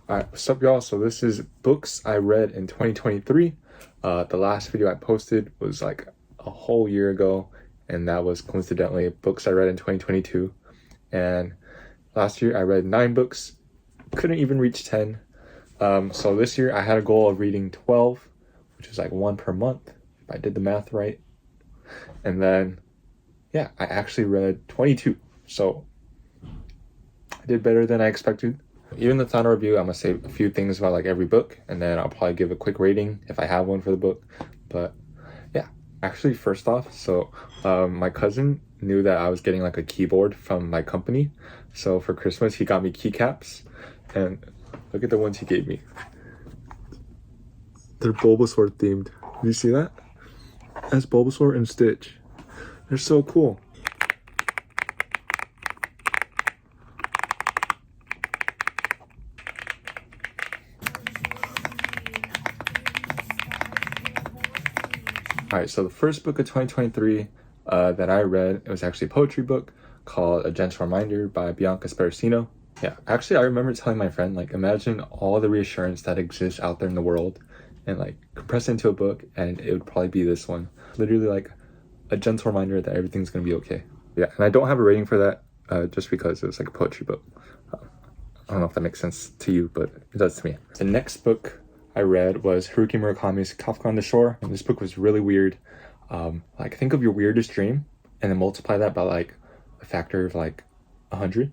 Alright, what's up y'all? So this is books I read in 2023. The last video I posted was like a whole year ago, and that was coincidentally books I read in 2022. And last year I read 9 books, couldn't even reach 10. So this year I had a goal of reading 12, which is like 1 per month, if I did the math right. And then, yeah, I actually read 22. So I did better than I expected. Even the final review, I'm gonna say a few things about like every book, and then I'll probably give a quick rating if I have one for the book. But yeah, actually, first off, so my cousin knew that I was getting like a keyboard from my company, so for Christmas he got me keycaps, and look at the ones he gave me. They're Bulbasaur themed. Do you see that? As Bulbasaur and Stitch. They're so cool. Alright, so the first book of 2023 that I read, it was actually a poetry book called A Gentle Reminder by Bianca Sparacino. Yeah, actually I remember telling my friend, like, imagine all the reassurance that exists out there in the world and like compress it into a book, and it would probably be this one. Literally like a gentle reminder that everything's gonna be okay. Yeah, and I don't have a rating for that just because it was like a poetry book. I don't know if that makes sense to you, but it does to me. The next book I read was Haruki Murakami's Kafka on the Shore, and this book was really weird. Like, think of your weirdest dream and then multiply that by like a factor of like 100,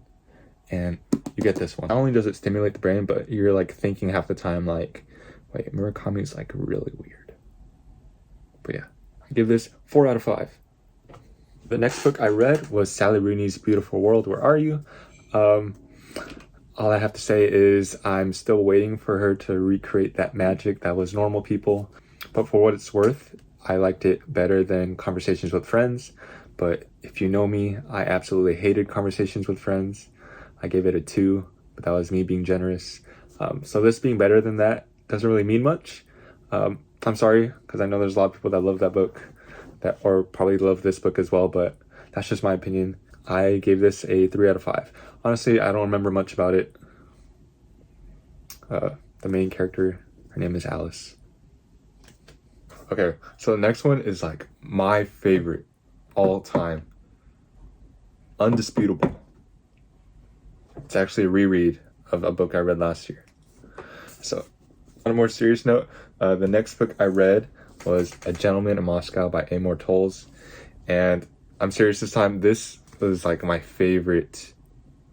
and you get this one. Not only does it stimulate the brain, but you're like thinking half the time like, wait, Murakami's like really weird. But yeah, I give this 4 out of 5. The next book I read was Sally Rooney's Beautiful World, Where Are You? All I have to say is I'm still waiting for her to recreate that magic that was Normal People. But for what it's worth, I liked it better than Conversations with Friends. But if you know me, I absolutely hated Conversations with Friends. I gave it a 2, but that was me being generous. So this being better than that doesn't really mean much. I'm sorry, because I know there's a lot of people that love that book, or probably love this book as well, but that's just my opinion. I gave this a 3 out of 5. Honestly, I don't remember much about it. The main character, her name is Alice. Okay, so the next one is like my favorite all time. Undisputable. It's actually a reread of a book I read last year. So, on a more serious note, the next book I read was A Gentleman in Moscow by Amor Towles. And I'm serious this time, this was like my favorite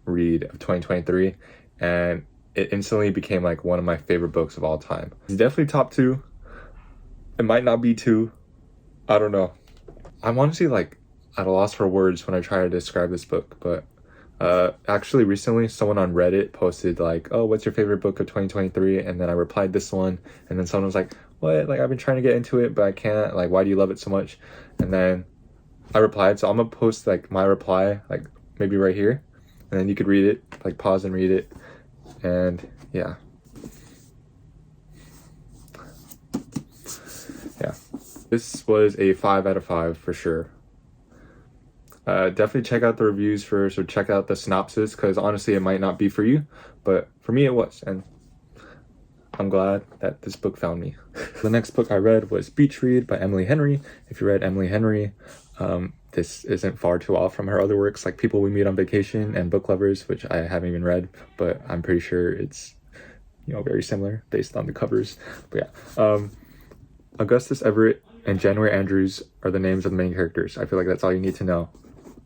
read of 2023, and it instantly became like one of my favorite books of all time. It's definitely top 2. It might not be 2. I don't know. I'm honestly like at a loss for words when I try to describe this book, but actually recently someone on Reddit posted like, oh, what's your favorite book of 2023? And then I replied this one, and then someone was like, what? Like, I've been trying to get into it, but I can't. Like, why do you love it so much? And then I replied, so I'm gonna post like my reply, like maybe right here, and then you could read it, like pause and read it. And yeah. Yeah. This was a 5 out of 5 for sure. Definitely check out the reviews first, or check out the synopsis, because honestly it might not be for you, but for me it was, and I'm glad that this book found me. The next book I read was Beach Read by Emily Henry. If you read Emily Henry, this isn't far too off from her other works like People We Meet on Vacation and Book Lovers, which I haven't even read, but I'm pretty sure it's, you know, very similar based on the covers. But yeah, Augustus Everett and January Andrews are the names of the main characters. I feel like that's all you need to know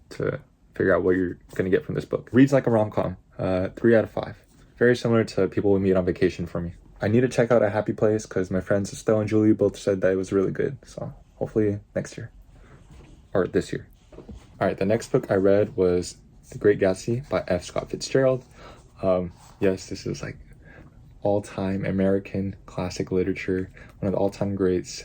to figure out what you're gonna get from this book. Reads like a rom-com. 3 out of 5. Very similar to People We Meet on Vacation for me. I need to check out A Happy Place because my friends Estelle and Julie both said that it was really good. So hopefully next year. Or this year. Alright, the next book I read was The Great Gatsby by F. Scott Fitzgerald. Yes, this is like all-time American classic literature. One of the all-time greats.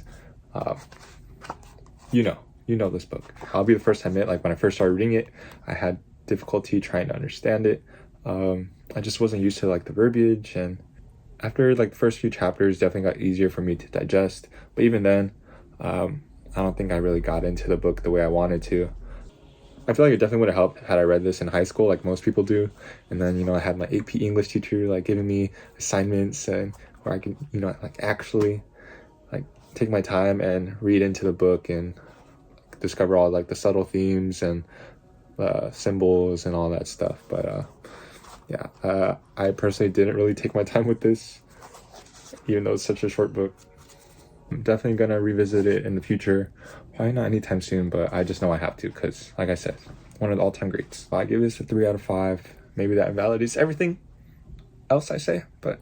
You know this book. I'll be the first to admit, like when I first started reading it, I had difficulty trying to understand it. I just wasn't used to like the verbiage, and after like the first few chapters definitely got easier for me to digest, but even then I don't think I really got into the book the way I wanted to. I feel like it definitely would have helped had I read this in high school, like most people do. And then, I had my AP English teacher, like, giving me assignments and where I can, like, actually, like, take my time and read into the book and discover all, like, the subtle themes and symbols and all that stuff. But, yeah, I personally didn't really take my time with this, even though it's such a short book. I'm definitely gonna revisit it in the future. Probably not anytime soon, but I just know I have to because, like I said, one of the all-time greats. I give this a 3 out of 5. Maybe that invalidates everything else I say, but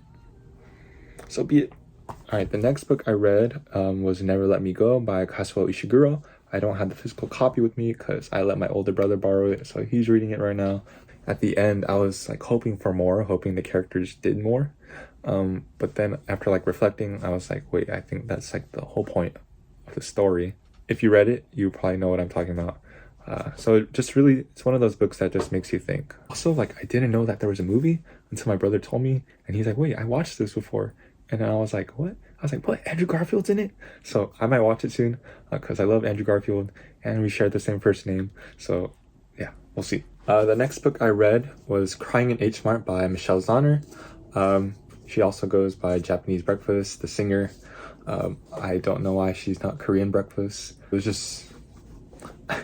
so be it. Alright, the next book I read was Never Let Me Go by Kazuo Ishiguro. I don't have the physical copy with me because I let my older brother borrow it, so he's reading it right now. At the end, I was like hoping for more, hoping the characters did more. But then after like reflecting, I was like, wait, I think that's like the whole point of the story. If you read it, you probably know what I'm talking about. So just really, it's one of those books that just makes you think. Also, like, I didn't know that there was a movie until my brother told me, and he's like, wait, I watched this before. And I was like, what? I was like, what? Andrew Garfield's in it? So I might watch it soon because I love Andrew Garfield and we share the same first name. So yeah, we'll see. The next book I read was Crying in H Mart by Michelle Zauner. She also goes by Japanese Breakfast, the singer. I don't know why she's not Korean Breakfast. It was just, I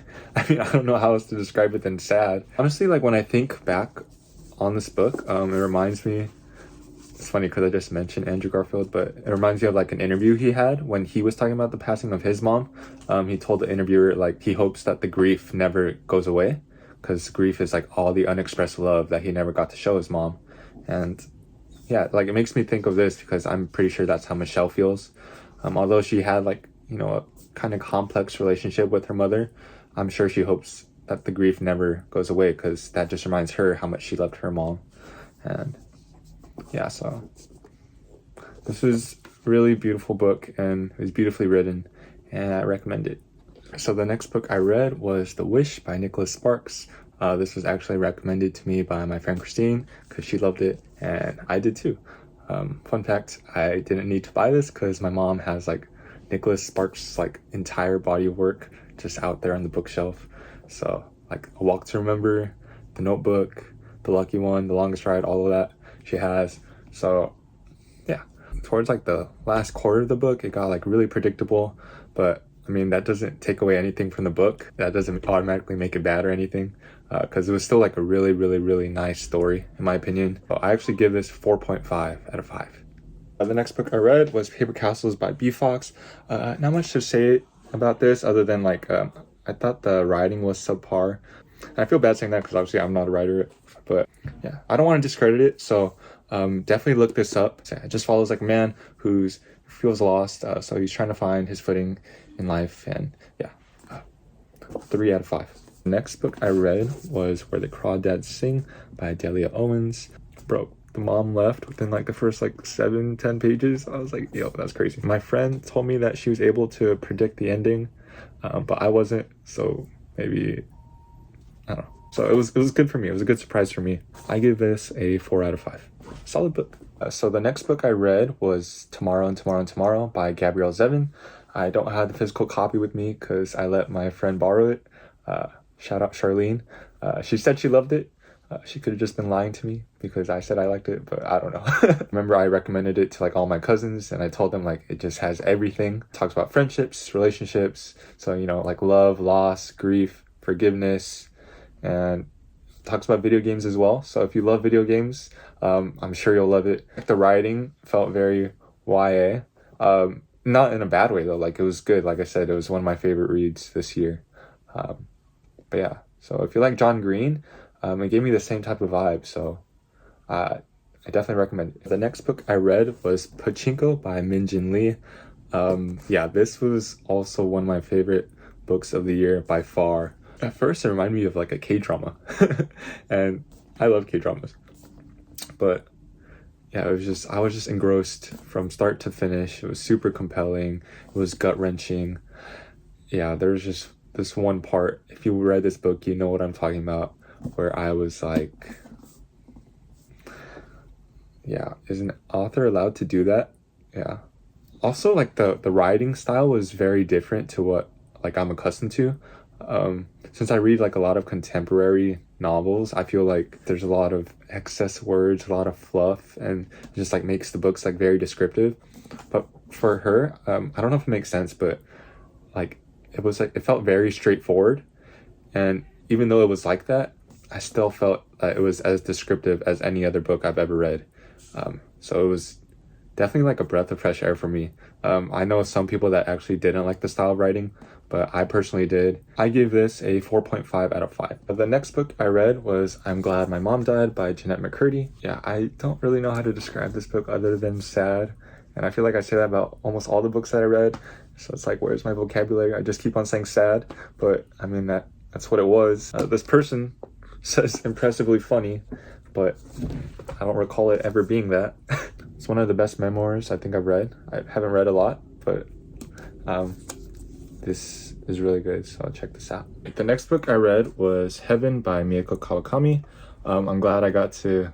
mean, I don't know how else to describe it than sad. Honestly, like when I think back on this book, it reminds me, it's funny because I just mentioned Andrew Garfield, but it reminds me of like an interview he had when he was talking about the passing of his mom. He told the interviewer like he hopes that the grief never goes away because grief is like all the unexpressed love that he never got to show his mom. And yeah, like it makes me think of this because I'm pretty sure that's how Michelle feels. Although she had like, a kind of complex relationship with her mother, I'm sure she hopes that the grief never goes away because that just reminds her how much she loved her mom. And yeah, so this is a really beautiful book and it was beautifully written and I recommend it. So the next book I read was The Wish by Nicholas Sparks. This was actually recommended to me by my friend Christine because she loved it and I did too. Fun fact, I didn't need to buy this because my mom has like Nicholas Sparks' like entire body of work just out there on the bookshelf. So like A Walk to Remember, The Notebook, The Lucky One, The Longest Ride, all of that she has. So yeah, towards like the last quarter of the book, it got like really predictable, but I mean, that doesn't take away anything from the book. That doesn't automatically make it bad or anything, because it was still like a really, really, really nice story, in my opinion. So I actually give this 4.5 out of 5. The next book I read was Paper Castles by B. Fox. Not much to say about this other than like, I thought the writing was subpar. And I feel bad saying that because obviously I'm not a writer, but yeah, I don't want to discredit it. So definitely look this up. It just follows like a man who feels lost. So he's trying to find his footing in life, and yeah, 3 out of 5. The next book I read was Where the Crawdads Sing by Delia Owens. Bro, the mom left within like the first like 7-10 pages. I was like, yo, that's crazy. My friend told me that she was able to predict the ending, but I wasn't, so maybe, I don't know. So it was good for me. It was a good surprise for me. I give this a 4 out of 5. Solid book. So the next book I read was Tomorrow and Tomorrow and Tomorrow by Gabrielle Zevin. I don't have the physical copy with me because I let my friend borrow it. Shout out Charlene. She said she loved it. She could have just been lying to me because I said I liked it, but I don't know. Remember, I recommended it to like all my cousins and I told them like it just has everything. It talks about friendships, relationships. So, like love, loss, grief, forgiveness, and talks about video games as well. So if you love video games, I'm sure you'll love it. The writing felt very YA. Not in a bad way though, like it was good. Like I said, it was one of my favorite reads this year. But yeah, so if you like John Green, it gave me the same type of vibe, so I definitely recommend it. The next book I read was Pachinko by Min Jin Lee. Yeah, this was also one of my favorite books of the year by far. At first, it reminded me of like a K-drama, and I love K-dramas, but yeah, I was just engrossed from start to finish. It was super compelling. It was gut-wrenching. Yeah, there's just this one part. If you read this book, you know what I'm talking about, where I was like, yeah, is an author allowed to do that? Yeah. Also, like the writing style was very different to what like I'm accustomed to. Since I read like a lot of contemporary novels, I feel like there's a lot of excess words, a lot of fluff, and it just like makes the books like very descriptive. But for her, I don't know if it makes sense, but like it felt very straightforward, and even though it was like that, I still felt it was as descriptive as any other book I've ever read. So it was definitely like a breath of fresh air for me. I know some people that actually didn't like the style of writing, but I personally did. I gave this a 4.5 out of 5. The next book I read was I'm Glad My Mom Died by Jeanette McCurdy. Yeah, I don't really know how to describe this book other than sad. And I feel like I say that about almost all the books that I read. So it's like, where's my vocabulary? I just keep on saying sad, but I mean, that's what it was. This person says impressively funny, but I don't recall it ever being that. It's one of the best memoirs I think I've read. I haven't read a lot, but this is really good, so I'll check this out. The next book I read was Heaven by Miyako Kawakami. I'm glad I got to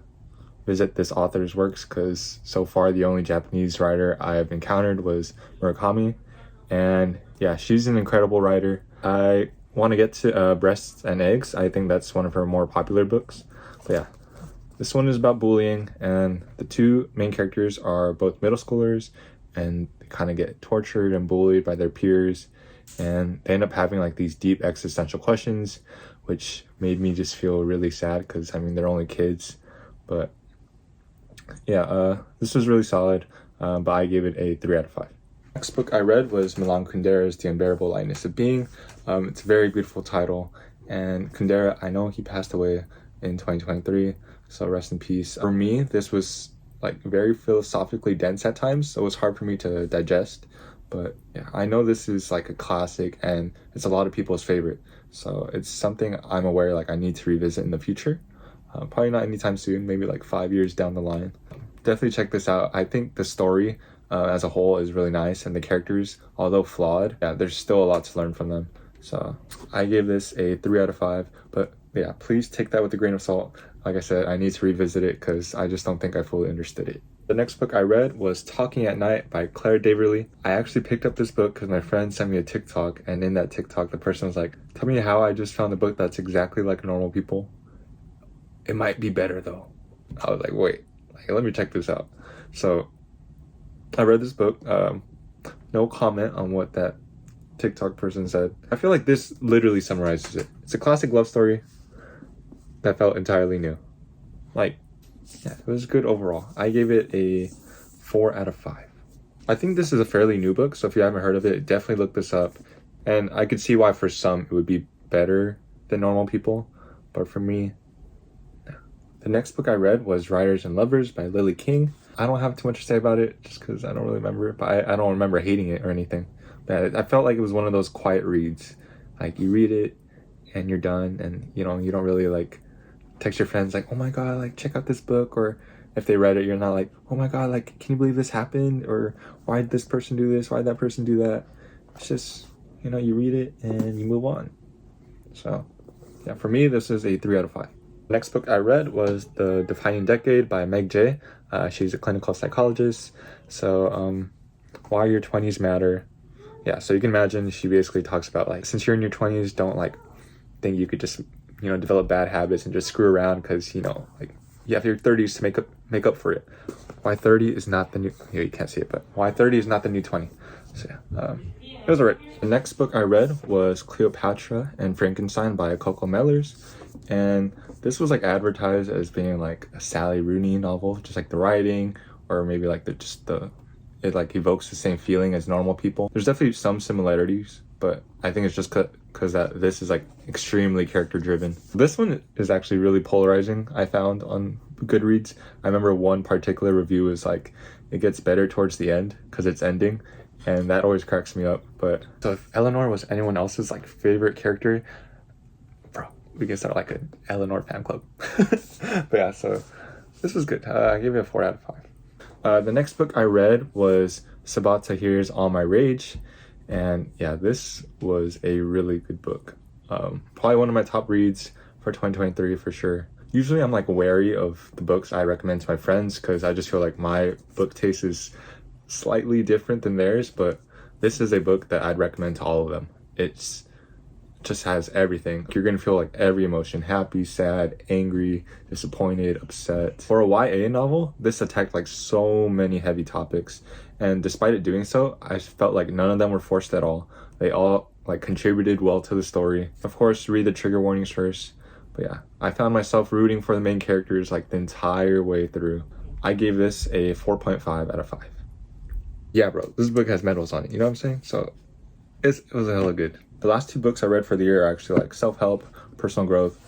visit this author's works because so far the only Japanese writer I've encountered was Murakami, and yeah, she's an incredible writer. I want to get to Breasts and Eggs. I think that's one of her more popular books, but yeah, this one is about bullying, and the two main characters are both middle schoolers, and they kind of get tortured and bullied by their peers, and they end up having like these deep existential questions, which made me just feel really sad because I mean they're only kids. But yeah, this was really solid, but I gave it a 3 out of 5. Next book I read was Milan Kundera's The Unbearable Lightness of Being. It's a very beautiful title, and Kundera, I know he passed away in 2023, so rest in peace. For me, this was like very philosophically dense at times, so it was hard for me to digest. But yeah, I know this is like a classic and it's a lot of people's favorite, so it's something I'm aware like I need to revisit in the future. Probably not anytime soon, maybe like 5 years down the line. Definitely check this out. I think the story as a whole is really nice, and the characters, although flawed, yeah, there's still a lot to learn from them. So I gave this a 3 out of 5, but yeah, please take that with a grain of salt. Like I said, I need to revisit it because I just don't think I fully understood it. The next book I read was Talking at Night by Claire Daverly. I actually picked up this book because my friend sent me a TikTok, and in that TikTok, the person was like, tell me how I just found a book that's exactly like Normal People. It might be better though. I was like, wait, let me check this out. So I read this book. No comment on what that TikTok person said. I feel like this literally summarizes it. It's a classic love story that felt entirely new. Like, yeah, it was good overall. I gave it a 4 out of 5. I think this is a fairly new book, so if you haven't heard of it, definitely look this up. And I could see why for some it would be better than Normal People, but for me, no. The next book I read was Writers and Lovers by Lily King. I don't have too much to say about it just because I don't really remember it, but I don't remember hating it or anything. But I felt like it was one of those quiet reads. Like you read it and you're done, and you don't really like text your friends like, oh my god, like check out this book, or if they read it, you're not like, oh my god, like can you believe this happened, or why did this person do this, why did that person do that. It's just, you read it and you move on. So yeah, for me this is a 3 out of 5. The next book I read was The Defining Decade by Meg Jay. She's a clinical psychologist. So why your 20s matter. Yeah, so you can imagine she basically talks about like, since you're in your 20s, don't like think you could just develop bad habits and just screw around because like you have your 30s to make up for it. Why 30 is not the new, you can't see it, but why 30 is not the new 20. So yeah, it was alright. The next book I read was Cleopatra and Frankenstein by Coco Mellers, and this was like advertised as being like a Sally Rooney novel, just like the writing, or maybe like it like evokes the same feeling as Normal People. There's definitely some similarities, but I think it's just because that this is like extremely character driven. This one is actually really polarizing, I found on Goodreads. I remember one particular review was like, it gets better towards the end because it's ending, and that always cracks me up. But so if Eleanor was anyone else's like favorite character, bro, we can start like an Eleanor fan club. But yeah, so this was good. I gave it a 4 out of 5. The next book I read was Sabat Tahir's All My Rage, and yeah, this was a really good book. Probably one of my top reads for 2023 for sure. Usually I'm like wary of the books I recommend to my friends because I just feel like my book taste is slightly different than theirs, but this is a book that I'd recommend to all of them. It's just has everything. You're gonna feel like every emotion: happy, sad, angry, disappointed, upset. For a YA novel, this attacked like so many heavy topics, and despite it doing so, I felt like none of them were forced at all. They all like contributed well to the story. Of course, read the trigger warnings first, but yeah, I found myself rooting for the main characters like the entire way through. I gave this a 4.5 out of 5. Yeah, bro, this book has medals on it, you know what I'm saying? So it was a hella good. The last 2 books I read for the year are actually like self-help, personal growth,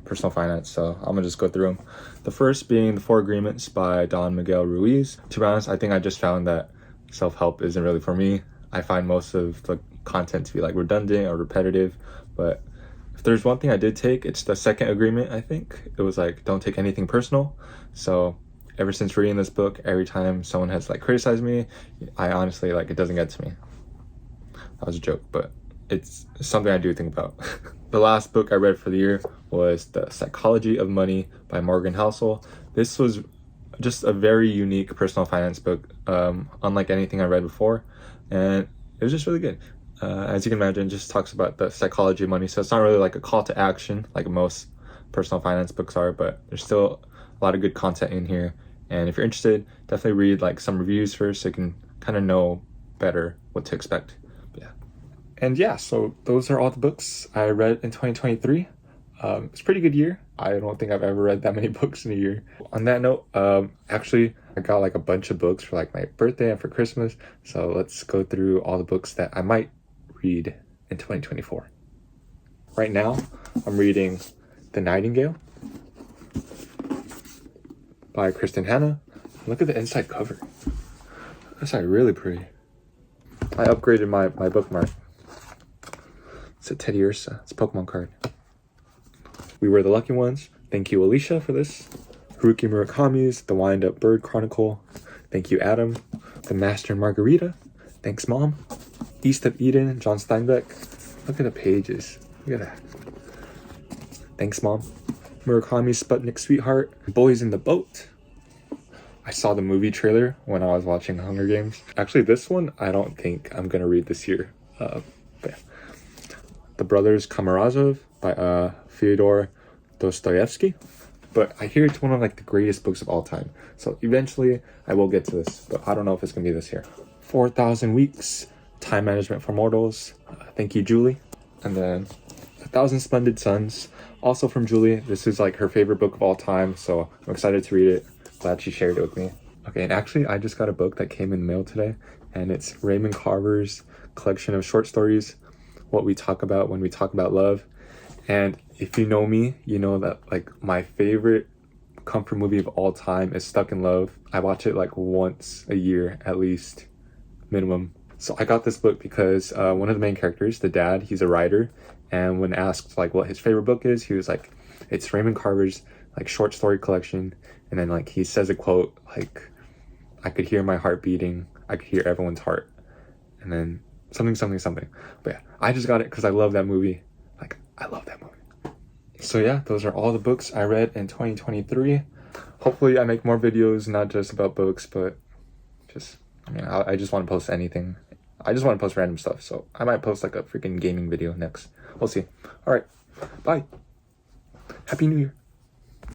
personal finance, so I'm gonna just go through them. The first being The 4 Agreements by Don Miguel Ruiz. To be honest, I think I just found that self-help isn't really for me. I find most of the content to be like redundant or repetitive, but if there's one thing I did take, it's the second agreement. I think it was like, don't take anything personal. So ever since reading this book, every time someone has like criticized me, I honestly like, it doesn't get to me. That was a joke, but it's something I do think about. The last book I read for the year was The Psychology of Money by Morgan Housel. This was just a very unique personal finance book, unlike anything I read before, and it was just really good. As you can imagine, it just talks about the psychology of money, so it's not really like a call to action like most personal finance books are, but there's still a lot of good content in here. And if you're interested, definitely read like some reviews first so you can kind of know better what to expect. And yeah, so those are all the books I read in 2023. It's a pretty good year. I don't think I've ever read that many books in a year. On that note, actually, I got like a bunch of books for like my birthday and for Christmas. So let's go through all the books that I might read in 2024. Right now, I'm reading The Nightingale by Kristen Hanna. Look at the inside cover. That's like really pretty. I upgraded my bookmark. It's a Teddy Ursa. It's a Pokemon card. We Were the Lucky Ones. Thank you, Alicia, for this. Haruki Murakami's The Wind-Up Bird Chronicle. Thank you, Adam. The Master and Margarita. Thanks, Mom. East of Eden, John Steinbeck. Look at the pages. Look at that. Thanks, Mom. Murakami's Sputnik Sweetheart. Boys in the Boat. I saw the movie trailer when I was watching Hunger Games. Actually, this one, I don't think I'm going to read this year. But yeah. The Brothers Karamazov by Fyodor Dostoevsky. But I hear it's one of like the greatest books of all time. So eventually I will get to this, but I don't know if it's gonna be this year. 4,000 Weeks, Time Management for Mortals. Thank you, Julie. And then 1,000 Splendid Suns, also from Julie. This is like her favorite book of all time, so I'm excited to read it. Glad she shared it with me. Okay, and actually I just got a book that came in the mail today, and it's Raymond Carver's collection of short stories, What We Talk About When We Talk About Love. And if you know me, you know that like my favorite comfort movie of all time is Stuck in Love. I watch it like once a year at least, minimum. So I got this book because one of the main characters, the dad, he's a writer, and when asked like what his favorite book is, he was like, it's Raymond Carver's like short story collection. And then like he says a quote like, I could hear my heart beating, I could hear everyone's heart, and then something. But yeah, I just got it because I love that movie. Like, I love that movie. So yeah, those are all the books I read in 2023. Hopefully I make more videos, not just about books, but just, I mean, I just want to post anything. I just want to post random stuff. So I might post like a freaking gaming video next. We'll see. All right. Bye. Happy New Year.